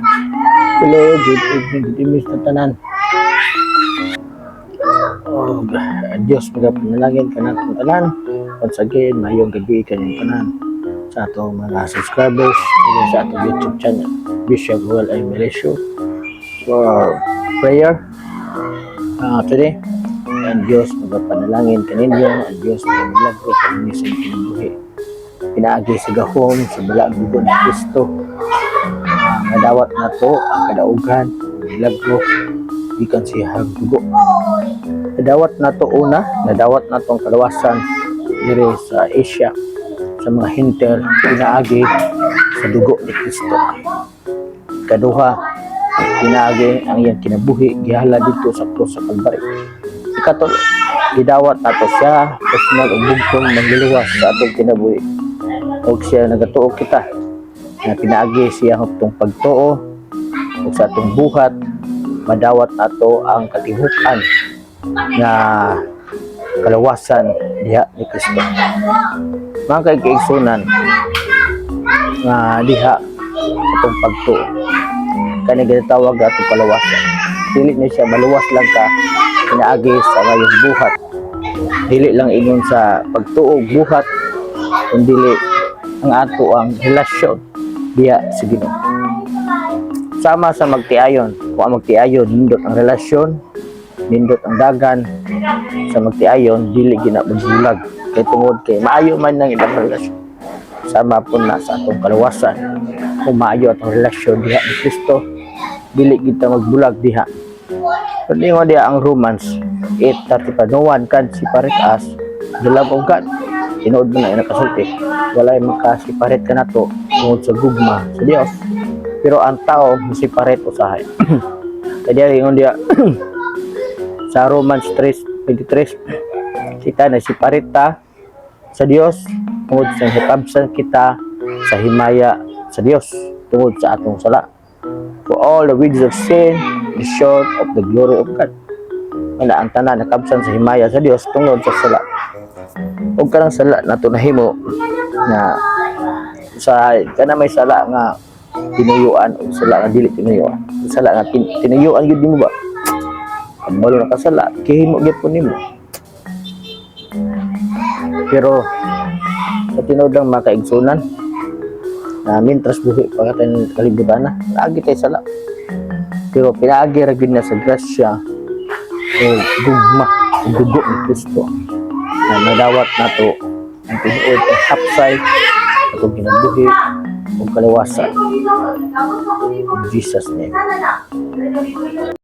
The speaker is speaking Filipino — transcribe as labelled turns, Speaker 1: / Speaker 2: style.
Speaker 1: Hello, good evening sa tanan. Oh, Diyos magapanalangin ka natin tanan. Once again, mayong gabi kanyang tanan sa atong mga subscribers sa atong YouTube channel, Bishop Joel I. Melesio, for prayer today. Ang Diyos magapanalangin kaninyo, ang Diyos magamilagro kaninyo sa kinabuhi. Pinaagi sa gahom sa balang dugo ni Kristo. Nadawat na to ang kadaugan, milagro, ikan siya dugo. Nadawat na to una, nadawat na to ang kalawasan diri sa Asia, sa mga hinter, pinaagi sa dugo ni Kristo. Kaduha, pinaagi ang iyang kinabuhi, gihala dito sa krus sa Kalbaryo. Ikatulo, gidawat na to siya, personal o bugtong magluluwas sa atong kinabuhi. Huwag siya nagatuo kita, na pinaagi siya haptong pagtuo o sa atong buhat, madawat nato ang katihukan na kalawasan diha ni Kristo. Mga kaigsunan nga diha atong pagtuo, kani ginatawag atong kalawasan. Dili na siya maluwas lang ka pinaagi sa ngayong buhat, dili lang ingon sa pagtuo buhat, kundi ang ato ang relasyon diya sa Ginoo. Sama sa magtiayon, kung ang magtiayon nindot ang relasyon, nindot ang dagan sa magtiayon, dili gina magbulag kay tungod kay maayo man nang ilang relasyon. Sama po na sa atong kalawasan, kung maayo atong relasyon diha ni Kristo, dili kita magbulag diha. Kundi nga diha ang Romans 8:35, no one can separate us the love of God. Tinuod mo na yung nakasulti, walay makasiparet ka na to tungod sa gugma sa Dios, pero ang tao masiparet usahay. Kaya yung dia sa Romans 3:23, kita na siparet ta sa Dios tungod sa hikabsan kita sa himaya sa Dios tungod sa atong sala. For all the wages of sin is short of the glory of God. Ang tanan nakabsan sa himaya sa Dios tungod sa sala. Huwag ka ng sala na tunahimo na sa kana may sala nga tinuyuan o sala nga dili tinuyuan. Sala nga tinuyuan gyud mo ba? Ambalo na kasala, kihimo gyud po nimo. Pero sa tinuod lang mga kaigsunan, na mintras buhi pa tayo kalibutan na, naagi tayo sala. Pero pinaagi ra gyud na sa grasya o gugma, o dugo ni Kristo, na nadawat nato ang tinuod ang hapsay atong kinabuhi o kalawasan. In Jesus' name.